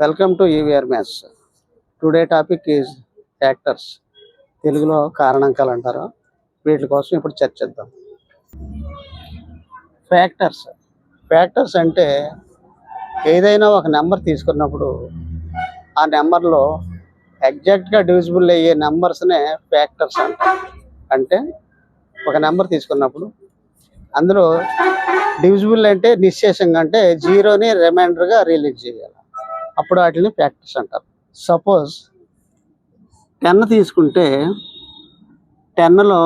Welcome to EVR maths. Today topic is factors. తెలుగులో కారణాంకాలు అంటారు. వీటి కోసం ఇప్పుడు చర్చిద్దాం. ఫ్యాక్టర్స్ అంటే ఏదైనా ఒక నెంబర్ తీసుకున్నప్పుడు ఆ నెంబర్లో ఎగ్జాక్ట్గా డివిజిబుల్ అయ్యే నెంబర్స్నే ఫ్యాక్టర్స్ అంటారు. అంటే ఒక నెంబర్ తీసుకున్నప్పుడు అందులో డివిజిబుల్ అంటే నిశ్శేషంగా అంటే జీరోని రిమైండర్గా రిలీజ్ చేయాలి. అప్పుడు వాటిని ఫ్యాక్టర్స్ అంటారు. సపోజ్ 10 తీసుకుంటే 10లో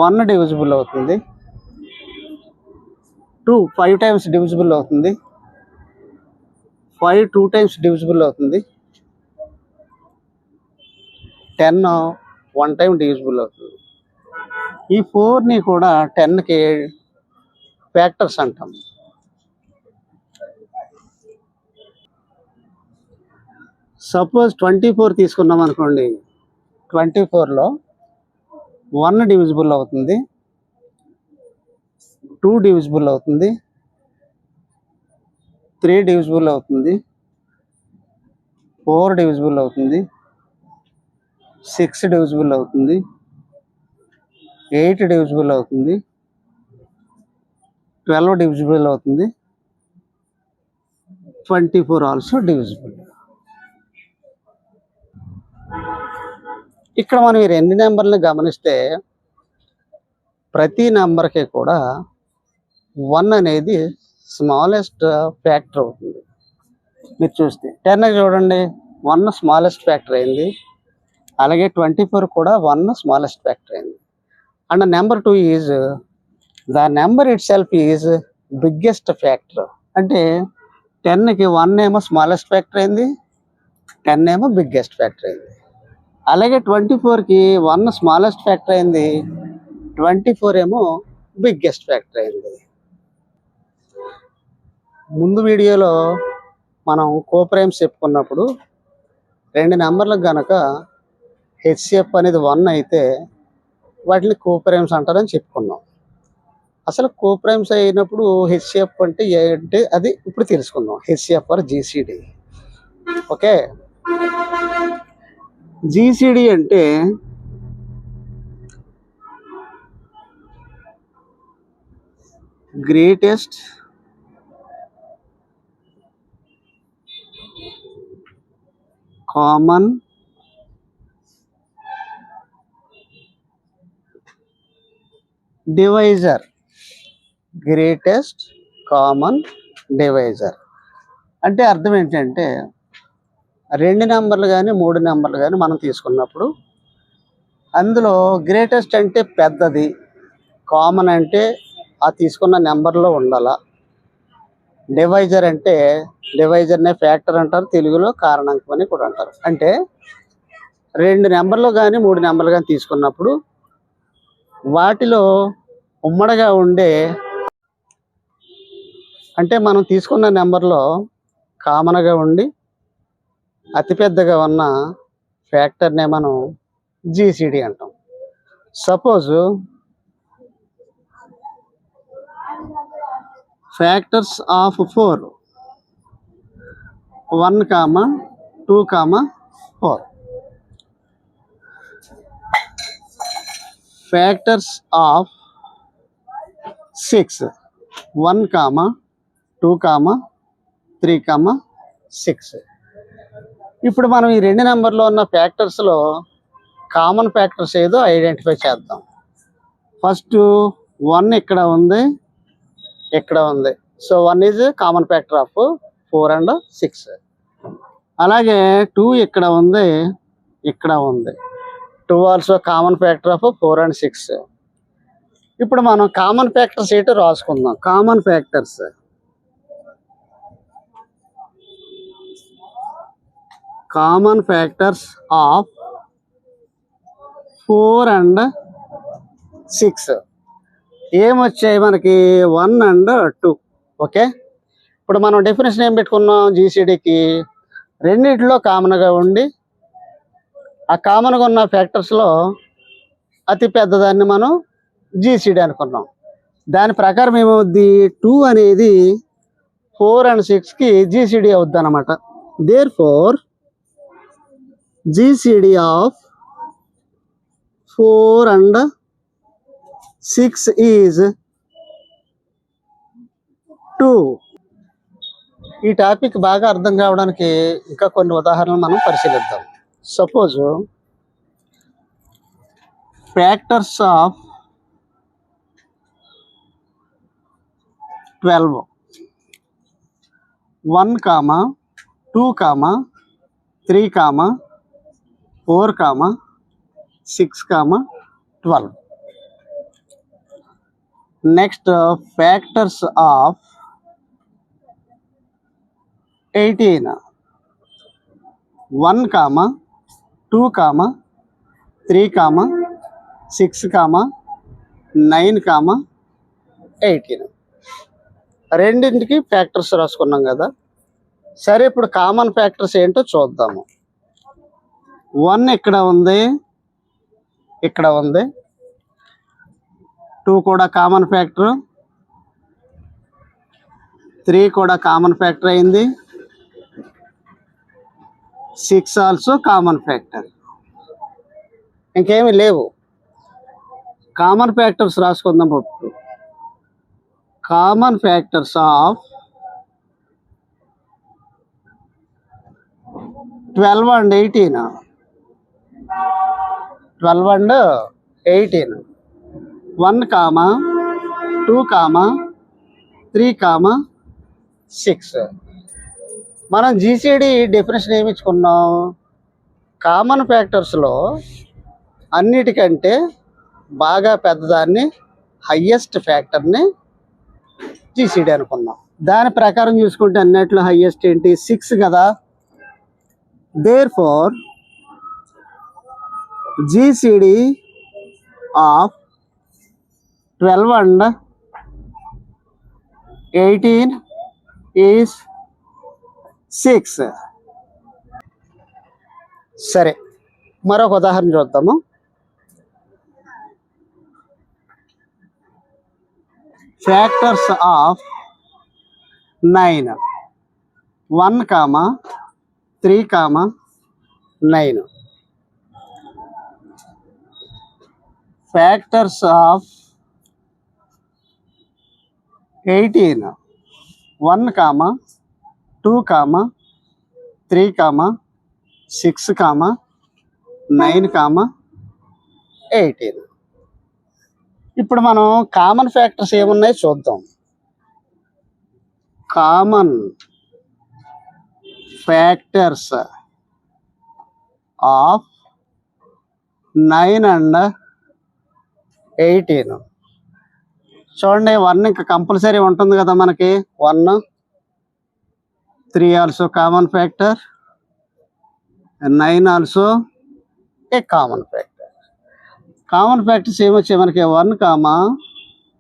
1 డివిజిబుల్ అవుతుంది, 2 5 టైమ్స్ డివిజిబుల్ అవుతుంది, 5 2 టైమ్స్ డివిజిబుల్ అవుతుంది, 10 1 టైం డివిజిబుల్ అవుతుంది. ఈ 4ని కూడా 10కి ఫ్యాక్టర్స్ అంటాం. సపోజ్ 24 తీసుకున్నాం అనుకోండి. 24లో 1 డివిజిబుల్ అవుతుంది, 2 డివిజిబుల్ అవుతుంది, 3 డివిజిబుల్ అవుతుంది, 4 డివిజిబుల్ అవుతుంది, 6 డివిజిబుల్ అవుతుంది, 8 డివిజిబుల్ అవుతుంది, 12 డివిజిబుల్ అవుతుంది, 24 ఆల్సో డివిజిబుల్. ఇక్కడ మనం ఈ రెండు నెంబర్ని గమనిస్తే ప్రతి నెంబర్కి కూడా 1 అనేది స్మాలెస్ట్ ఫ్యాక్టర్ అవుతుంది. మీరు చూస్తే 10 చూడండి, 1 స్మాలెస్ట్ ఫ్యాక్టర్ అయింది. అలాగే 24 కూడా 1 స్మాలెస్ట్ ఫ్యాక్టర్ అయింది. And number 2 is the number it self is biggest factor. అంటే 10కి 1 ఏమో స్మాలెస్ట్ ఫ్యాక్టర్ అయింది, 10 ఏమో బిగ్గెస్ట్ ఫ్యాక్టర్ అయింది. అలాగే 24కి 1 స్మాలెస్ట్ ఫ్యాక్టర్ అయింది, 24 ఏమో బిగ్గెస్ట్ ఫ్యాక్టర్ అయింది. ముందు వీడియోలో మనం కోప్రైమ్స్ చెప్పుకున్నప్పుడు 2 నెంబర్లకు కనుక హెచ్సిఎఫ్ అనేది 1 అయితే వాటిని కోప్రైమ్స్ అంటారని చెప్పుకున్నాం. అసలు కోప్రైమ్స్ అయినప్పుడు హెచ్సిఎఫ్ అంటే ఏంటి అది ఇప్పుడు తెలుసుకుందాం. HCF or GCD. Okay, GCD అంటే greatest common divisor. Greatest common divisor అంటే అర్థం ఏంటంటే 2 నెంబర్లు కానీ 3 నెంబర్లు కానీ మనం తీసుకున్నప్పుడు అందులో గ్రేటెస్ట్ అంటే పెద్దది, కామన్ అంటే ఆ తీసుకున్న నెంబర్లో ఉండాల, డివైజర్ అంటే డివైజర్నే ఫ్యాక్టర్ అంటారు, తెలుగులో కారణాంకం అని కూడా అంటారు. అంటే 2 నెంబర్లు కానీ 3 నెంబర్లు కానీ తీసుకున్నప్పుడు వాటిలో ఉమ్మడిగా ఉండే అంటే మనం తీసుకున్న నెంబర్లో కామన్గా ఉండి అతిపెద్దగా ఉన్న ఫ్యాక్టర్నే మనం జీసీడీ అంటాం. Suppose factors of 4 1, 2, 4. Factors of 6 1, 2, 3, 6. ఇప్పుడు మనం ఈ 2 నెంబర్లో ఉన్న ఫ్యాక్టర్స్లో కామన్ ఫ్యాక్టర్స్ ఏదో ఐడెంటిఫై చేద్దాం. ఫస్ట్ 1 ఇక్కడ ఉంది, ఇక్కడ ఉంది. So 1 is common factor of 4 and 6. అలాగే 2 ఇక్కడ ఉంది, ఇక్కడ ఉంది. 2 also common factor of 4 and 6. ఇప్పుడు మనం కామన్ ఫ్యాక్టర్స్ ఏంటో రాసుకుందాం. కామన్ ఫ్యాక్టర్స్ ఆఫ్ 4 and 6 ఏమొచ్చాయి మనకి? 1 and 2. ఓకే, ఇప్పుడు మనం డెఫినేషన్ ఏం పెట్టుకున్నాం? జీసీడీకి రెండిట్లో కామన్గా ఉండి ఆ కామన్గా ఉన్న ఫ్యాక్టర్స్లో అతి పెద్దదాన్ని మనం జీసీడీ అనుకున్నాం. దాని ప్రకారం ఏమవుద్ది? 2 అనేది 4 and 6కి జీసీడీ అవుద్ది అన్నమాట. Therefore, GCD of 4 and 6 is 2. ఈ టాపిక్ బాగా అర్థం కావడానికి ఇంకా కొన్ని ఉదాహరణలు మనం పరిశీలిద్దాం. Suppose factors of 12, 1, 2, 3, 4, 6, 12. Next factors of 18, 1, 2, 3, 6, 9, 18. రెండింటికి ఫ్యాక్టర్స్ రాసుకున్నాం కదా. సరే, ఇప్పుడు కామన్ ఫ్యాక్టర్స్ ఏంటో చూద్దాము. 1 ఇక్కడ ఉంది, ఇక్కడ ఉంది. 2 కూడా కామన్ ఫ్యాక్టర్, 3 కూడా కామన్ ఫ్యాక్టర్ అయింది, 6 ఆల్సో కామన్ ఫ్యాక్టర్. ఇంకేమీ లేవు. కామన్ ఫ్యాక్టర్స్ రాసుకుందాం. ఇప్పుడు common factors of 12 and 18. 12 and 18. 1, 2, 3, 6. మనం జీసీడీ డెఫినేషన్ ఏమి ఇచ్చుకున్నాం? కామన్ ఫ్యాక్టర్స్లో అన్నిటికంటే బాగా పెద్దదాన్ని, హయ్యెస్ట్ ఫ్యాక్టర్ని జీసీడీ అనుకున్నాం. దాని ప్రకారం చూసుకుంటే అన్నిట్లో హయ్యెస్ట్ ఏంటి? 6 కదా. Therefore GCD of 12 and 18 is 6. సరే, మరొక ఉదాహరణ చూద్దాము. Factors of 9, 1, 3, 9. Factors of 18, 1, 2, 3, 6, 9, 18. ఇప్పుడు మనం కామన్ ఫ్యాక్టర్స్ ఏమున్నాయి చూద్దాం. Common factors of 9 and 18. చూడండి, 1 ఇంకా కంపల్సరీ ఉంటుంది కదా మనకి. 1, 3 also common factor, 9 also a common factor. Common factors ఏమొచ్చాయి మనకి? 1,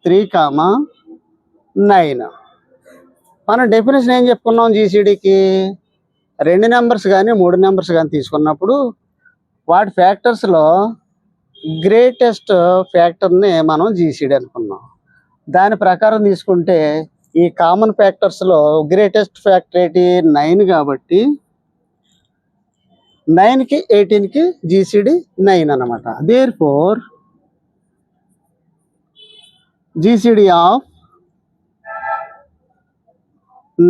3, 9. మనం డెఫినేషన్ ఏం చెప్పుకున్నాం జీసీడీకి? 2 నెంబర్స్ కానీ 3 నెంబర్స్ కానీ తీసుకున్నప్పుడు వాటి ఫ్యాక్టర్స్లో గ్రేటెస్ట్ ఫ్యాక్టర్ని మనం జీసీడీ అనుకున్నాం. దాని ప్రకారం తీసుకుంటే ఈ కామన్ ఫ్యాక్టర్స్లో గ్రేటెస్ట్ ఫ్యాక్టర్ ఏంటి? 9 కాబట్టి 9కి 18కి జీసీడీ 9 అన్నమాట. Therefore GCD of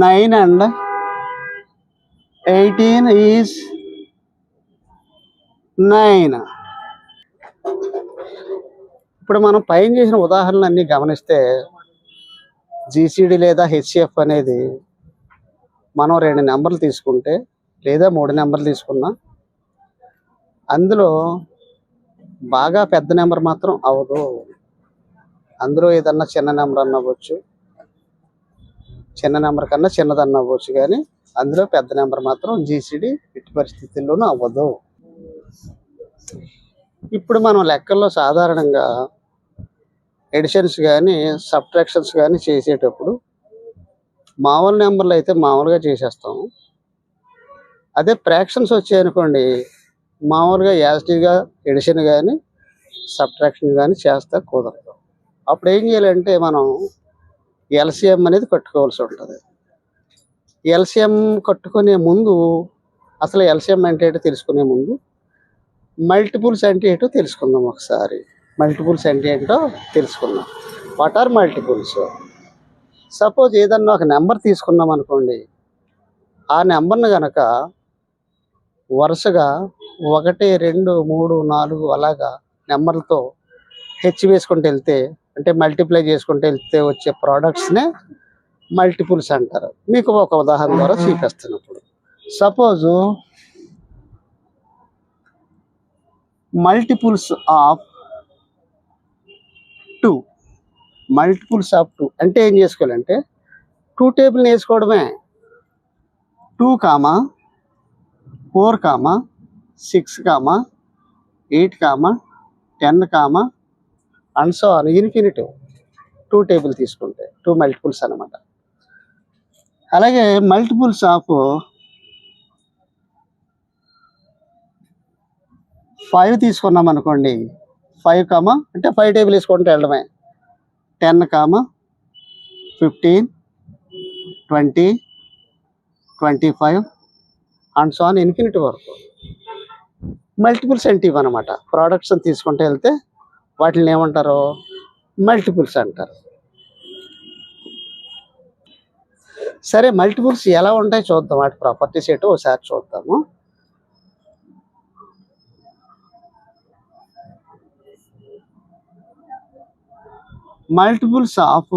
9 and 18 is 9. ఇప్పుడు మనం పైన చేసిన ఉదాహరణలన్నీ గమనిస్తే జీసీడీ లేదా హెచ్సిఎఫ్ అనేది మనం 2 నెంబర్లు తీసుకుంటే లేదా 3 నెంబర్లు తీసుకున్నా అందులో బాగా పెద్ద నెంబర్ మాత్రం అవ్వదు. అందులో ఏదన్నా చిన్న నెంబర్ అన్నవచ్చు, చిన్న నెంబర్ కన్నా చిన్నదన్న అవ్వచ్చు, కానీ అందులో పెద్ద నెంబర్ మాత్రం జీసీడీ ఎట్టి పరిస్థితుల్లోనూ అవ్వదు. ఇప్పుడు మనం లెక్కల్లో సాధారణంగా ఎడిషన్స్ కానీ సబ్ట్రాక్షన్స్ కానీ చేసేటప్పుడు మామూలు నెంబర్లు అయితే మామూలుగా చేసేస్తాము. అదే ఫ్రాక్షన్స్ వచ్చాయనుకోండి, మామూలుగా యాజిటీగా ఎడిషన్ కానీ సబ్ట్రాక్షన్ కానీ చేస్తే కుదరదు. అప్పుడు ఏం చేయాలంటే మనం ఎల్సిఎం అనేది కట్టుకోవాల్సి ఉంటుంది. ఎల్సిఎం కట్టుకునే ముందు, అసలు ఎల్సిఎం అంటే ఏంటో తెలుసుకునే ముందు మల్టిపుల్స్ అంటే ఏంటో తెలుసుకుందాం ఒకసారి. మల్టిపుల్స్ అంటే ఏంటో తెలుసుకుందాం. What are multiples? సపోజ్ ఏదన్నా ఒక నెంబర్ తీసుకున్నాం అనుకోండి, ఆ నెంబర్ని కనుక వరుసగా 1, 2, 3, 4 అలాగా నెంబర్లతో హెచ్ వేసుకుంటూ వెళ్తే, అంటే మల్టిప్లై చేసుకుంటూ వెళ్తే వచ్చే ప్రోడక్ట్స్నే మల్టిపుల్స్ అంటారు. మీకు ఒక ఉదాహరణ ద్వారా చూపిస్తున్నప్పుడు, suppose multiples of 2. Multiples of 2 అంటే ఏం చేసుకోవాలంటే 2 టేబుల్ని వేసుకోవడమే. 2, 4, 6, 8, 10, and so on infinitive. 2 table తీసుకుంటే 2 మల్టిపుల్స్ అనమాట. అలాగే మల్టిపుల్స్ ఆఫ్ 5 తీసుకున్నాం అనుకోండి, 5, అంటే 5 టేబుల్ వేసుకుంటూ వెళ్ళడమే. 10, 15, 20, 25 అండ్ సో ఆన్ ఇన్ఫినిటీ వరకు. మల్టిపుల్స్ అంటే ఇవన్నమాట. ప్రోడక్ట్స్ తీసుకుంటూ వెళ్తే వాటిని ఏమంటారు? మల్టిపుల్స్ అంటారు. సరే, మల్టిపుల్స్ ఎలా ఉంటాయి చూద్దాం. వాటి ప్రాపర్టీస్ ఏంటో ఒకసారి చూద్దాము. మల్టిపుల్స్ ఆఫ్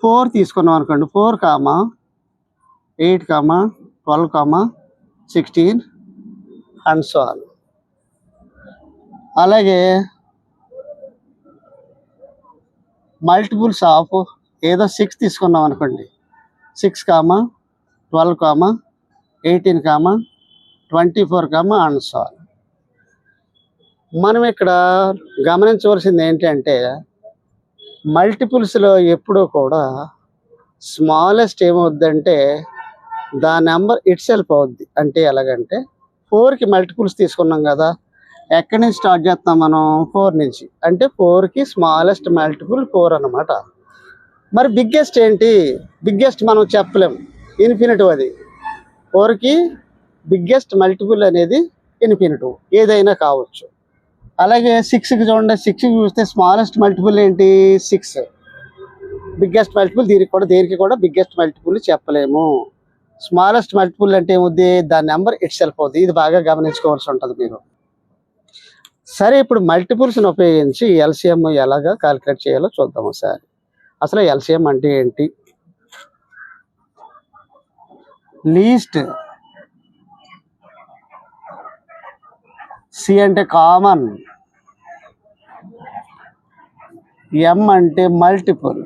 4 తీసుకున్నాం అనుకోండి, 4, 8, 12, 16 అండ్ సో ఆన్. అలాగే మల్టిపుల్స్ ఆఫ్ ఏదో 6 తీసుకున్నాం అనుకోండి, 6, 12, 18, 24 అండ్ సో ఆన్. మనం ఇక్కడ గమనించవలసింది ఏంటంటే, మల్టిపుల్స్లో ఎప్పుడూ కూడా స్మాలెస్ట్ ఏమవుద్దంటే దా నెంబర్ ఇట్ సెల్ఫ్ అవుద్ది. అంటే ఎలాగంటే 4కి మల్టిపుల్స్ తీసుకున్నాం కదా, ఎక్కడి నుంచి స్టార్ట్ చేస్తాం మనం? 4 నుంచి. అంటే 4కి స్మాలెస్ట్ మల్టిపుల్ 4 అన్నమాట. మరి బిగ్గెస్ట్ ఏంటి? బిగ్గెస్ట్ మనం చెప్పలేం, ఇన్ఫినిటివ్. అది 4కి బిగ్గెస్ట్ మల్టిపుల్ అనేది ఇన్ఫినిటివ్, ఏదైనా కావచ్చు. అలాగే 6కి చూడండి, 6కి చూస్తే స్మాలెస్ట్ మల్టిపుల్ ఏంటి? 6. బిగ్గెస్ట్ మల్టిపుల్ దేనికి కూడా బిగ్గెస్ట్ మల్టిపుల్ చెప్పలేము. స్మాలెస్ట్ మల్టిపుల్ అంటే ఏముద్ది? దాని నెంబర్ ఇట్ సెల్ఫ్ అవుద్ది. ఇది బాగా గమనించుకోవాల్సి ఉంటుంది మీరు. సరే, ఇప్పుడు మల్టిపుల్స్ని ఉపయోగించి ఎల్సిఎం ఎలాగా క్యాలిక్యులేట్ చేయాలో చూద్దాం ఒకసారి. అసలు ఎల్సిఎం అంటే ఏంటి? లీస్ట్, సి అంటే కామన్, ఎం అంటే మల్టిపుల్.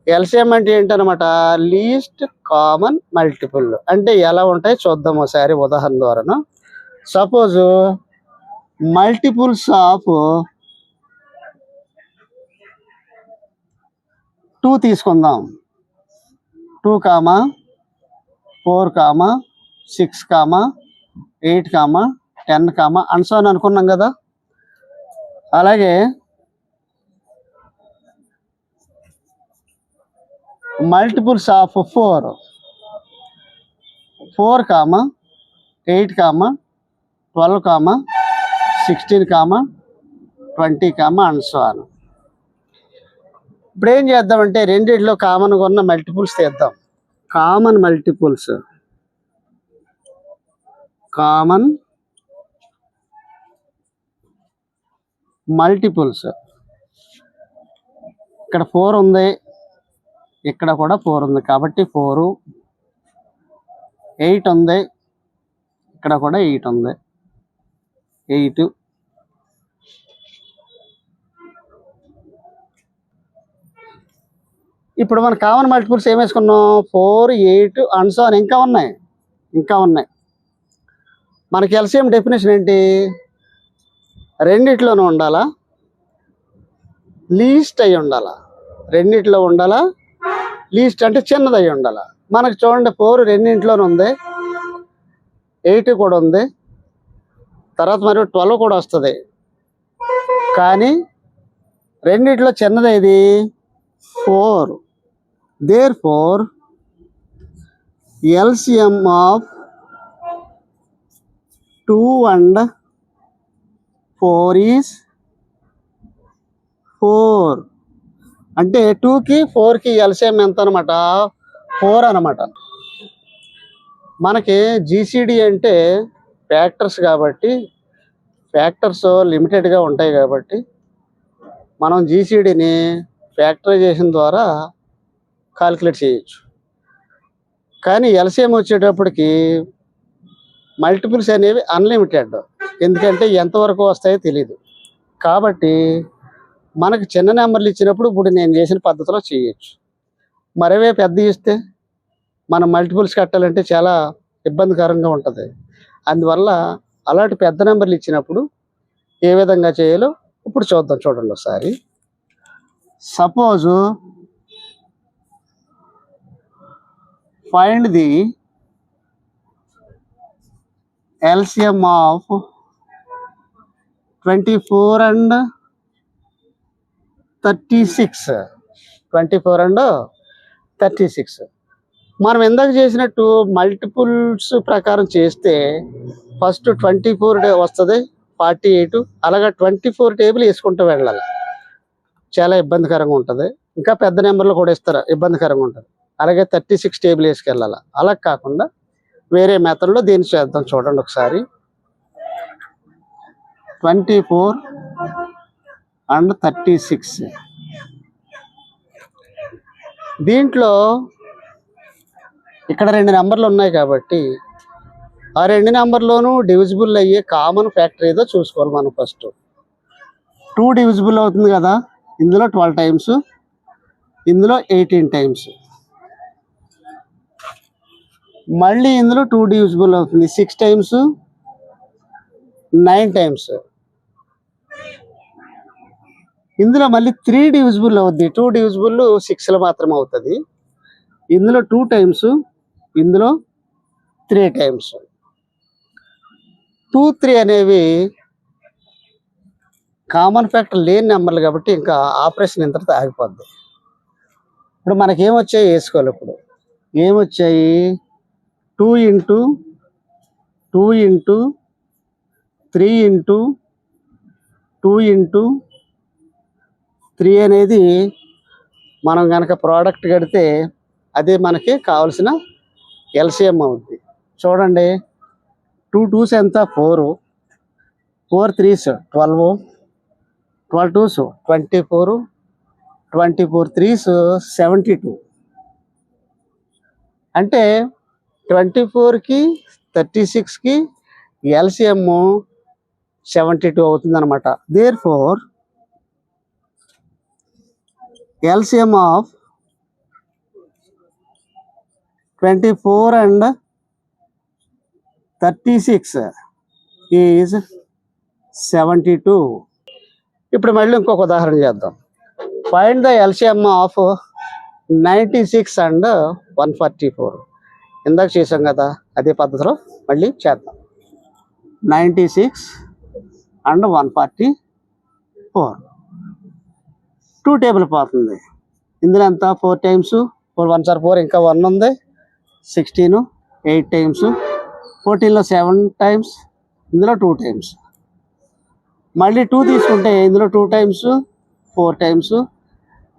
ఎల్సిఎం అంటే ఏంటనమాట? Least common multiple. అంటే ఎలా ఉంటాయి చూద్దాం ఒకసారి ఉదాహరణ ద్వారా. సపోజు మల్టిపుల్స్ ఆఫ్ 2 తీసుకుందాం. 2, 4, 6, 8, 10 అండ్ సో అని అనుకున్నాం కదా. అలాగే multiples of 4, 8, 12, 16, 20 and so on. ఇప్పుడు ఏం చేద్దామంటే రెండిట్లో కామన్గా ఉన్న మల్టిపుల్స్ తీద్దాం. Common multiples, common multiples. ఇక్కడ 4 ఉంది, ఇక్కడ కూడా 4 ఉంది కాబట్టి 4. 8 ఉంది, ఇక్కడ కూడా 8 ఉంది, 8. ఇప్పుడు మన కామన్ మల్టిపుల్స్ ఏం వేసుకున్నాం? 4, 8 అండ్ సో అని ఇంకా ఉన్నాయి. మనకి ఎల్సిఎం డెఫినేషన్ ఏంటి? రెండిట్లోనూ ఉండాలా, లీస్ట్ అయి ఉండాలా. రెండిట్లో ఉండాలా, లీస్ట్ అంటే చిన్నది అయి ఉండాలా. మనకు చూడండి 4 రెండింటిలోనూ ఉంది, 8 కూడా ఉంది, తర్వాత మరి 12 కూడా వస్తుంది. కానీ రెండిట్లో చిన్నది ఇది 4. Therefore, LCM of 2 and 4 is 4. అంటే 2కి 4కి ఎల్సిఎం ఎంత అనమాట? 4 అనమాట. మనకి జీసీడీ అంటే ఫ్యాక్టర్స్ కాబట్టి, ఫ్యాక్టర్స్ లిమిటెడ్గా ఉంటాయి కాబట్టి మనం జీసీడీని ఫ్యాక్టరైజేషన్ ద్వారా కాలిక్యులేట్ చేయొచ్చు. కానీ ఎల్సిఎం వచ్చేటప్పటికి మల్టిపుల్స్ అనేవి అన్లిమిటెడ్. ఎందుకంటే ఎంతవరకు వస్తాయో తెలియదు. కాబట్టి మనకు చిన్న నెంబర్లు ఇచ్చినప్పుడు ఇప్పుడు నేను చేసిన పద్ధతిలో చేయొచ్చు. మరవే పెద్ద ఇస్తే మనం మల్టిపుల్స్ కట్టాలంటే చాలా ఇబ్బందికరంగా ఉంటుంది. అందువల్ల అలాంటి పెద్ద నెంబర్లు ఇచ్చినప్పుడు ఏ విధంగా చేయాలో ఇప్పుడు చూద్దాం. చూడండి ఒకసారి. Suppose find the LCM of 24 and 36. 24 and 36. మనం ఇందాక చేసినట్టు మల్టిపుల్స్ ప్రకారం చేస్తే ఫస్ట్ 24 వస్తుంది, 48, అలాగా 24 టేబుల్ వేసుకుంటూ వెళ్ళాలి. చాలా ఇబ్బందికరంగా ఉంటుంది. ఇంకా పెద్ద నెంబర్లు కూడా ఇస్తారు, ఇబ్బందికరంగా ఉంటుంది. అలాగే 36 టేబుల్ వేసుకెళ్ళాలి. అలా కాకుండా వేరే మెథడ్లో దీన్ని చేద్దాం. చూడండి ఒకసారి. 24 and 36. దీంట్లో ఇక్కడ 2 నెంబర్లు ఉన్నాయి కాబట్టి ఆ 2 నెంబర్లోనూ డివిజిబుల్ అయ్యే కామన్ ఫ్యాక్టర్ ఏదో చూసుకోవాలి మనం. ఫస్ట్ 2 డివిజిబుల్ అవుతుంది కదా, ఇందులో 12 టైమ్స్, ఇందులో 18 టైమ్స్. మళ్ళీ ఇందులో 2 డివిజిబుల్ అవుతుంది, 6 టైమ్స్, 9 టైమ్స్. ఇందులో మళ్ళీ 3 డివిజిబుల్ అవుద్ది. 2 డివిజిబుల్ 6లో మాత్రం అవుతుంది. ఇందులో 2 టైమ్స్, ఇందులో 3 టైమ్స్. 2, 3 అనేవి కామన్ ఫ్యాక్టర్ లేని నెంబర్లు కాబట్టి ఇంకా ఆపరేషన్ ఇంతటితో ఆగిపోద్ది. ఇప్పుడు మనకేమొచ్చాయి వేసుకోవాలి. ఇప్పుడు ఏమొచ్చాయి? 2 into 2 into 3 into 2 into 3 అనేది మనం కనుక ప్రోడక్ట్ కడితే అదే మనకి కావాల్సిన ఎల్సిఎం అవుద్ది. చూడండి, 2 2s ఎంత? 4, 4 3s 12, 12 2s 24, 24 3s 72. అంటే 24కి 36కి ఎల్సిఎం 72 అవుతుంది అనమాట. Therefore LCM of 24 and 36 is 72. ఇప్పుడు మళ్ళీ ఇంకొక ఉదాహరణ చేద్దాం. Find the LCM of 96 and 144. ఇందాక చేసాం కదా, అదే పద్ధతిలో మళ్ళీ చేద్దాం. 96 and 144. 2 టేబుల్ పోతుంది. ఇందులో ఎంత? 4 టైమ్స్, 4 1 సార్ 4, ఇంకా 1 ఉంది, 16, 8 టైమ్స్, 14లో 7 టైమ్స్, ఇందులో 2 టైమ్స్. మళ్ళీ 2 తీసుకుంటే ఇందులో 2 టైమ్స్, 4 టైమ్స్,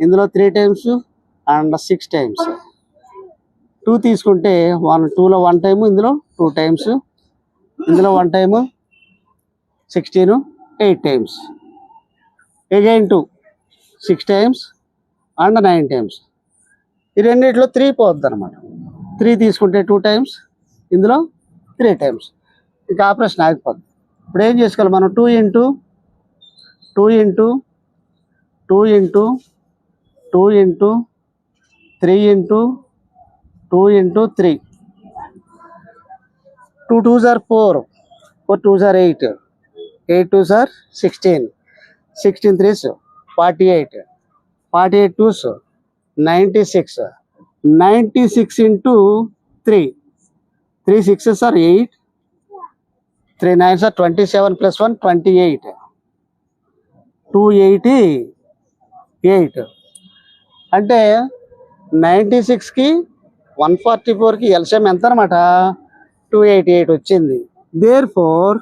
ఇందులో 3 టైమ్స్ అండ్ 6 టైమ్స్. 2 తీసుకుంటే 2లో 1 టైము, ఇందులో 2 టైమ్స్, ఇందులో 1 time, 16, 8 times. Again 2, 6 times and 9 times. ఈ రెండిట్లో 3 పోద్ది అనమాట. 3 తీసుకుంటే 2 టైమ్స్, ఇందులో 3 టైమ్స్. ఇంకా ఆపరేషన్ ఆగిపోద్ది. ఇప్పుడు ఏం చేసుకోవాలి మనం? 2 into 2 into 2 into 2 into 3 into 2 into 3. 2 2s are 4, 4 2s are 8, 8 2s are 16, 16 3s 48, 48 2s 96, 96 into 3, 3 6s are 8, 3 9s are 27 plus 1 28, 288. అంటే 96కి 144కి ఎల్సిఎం ఎంత అనమాట? 288 వచ్చింది. There four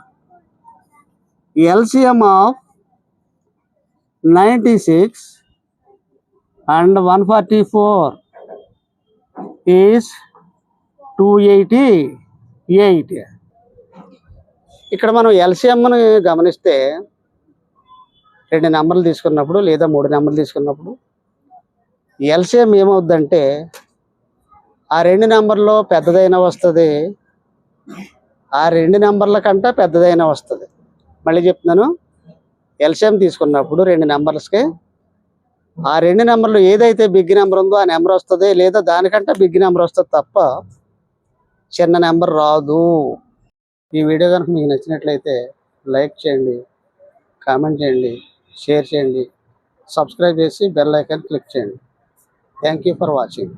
LCM of 96 and 144 is 288. ఇక్కడ మనం ఎల్సిఎంని గమనిస్తే 2 నెంబర్లు తీసుకున్నప్పుడు లేదా 3 నెంబర్లు తీసుకున్నప్పుడు ఎల్సిఎం ఏమవుద్దంటే ఆ 2 నెంబర్లో పెద్దదైన వస్తుంది, ఆ 2 నెంబర్ల కంటే పెద్దదైన వస్తుంది. మళ్ళీ చెప్తున్నాను, ఎల్సిఎం తీసుకున్నప్పుడు 2 నెంబర్స్కి ఆ 2 నెంబర్లు ఏదైతే బిగ్ నెంబర్ ఉందో ఆ నెంబర్ వస్తుంది, లేదా దానికంటే బిగ్ నెంబర్ వస్తుంది తప్ప చిన్న నెంబర్ రాదు. ఈ వీడియో కనుక మీకు నచ్చినట్లయితే లైక్ చేయండి, కామెంట్ చేయండి, షేర్ చేయండి, సబ్స్క్రైబ్ చేసి బెల్ ఐకాన్ క్లిక్ చేయండి. Thank you for watching.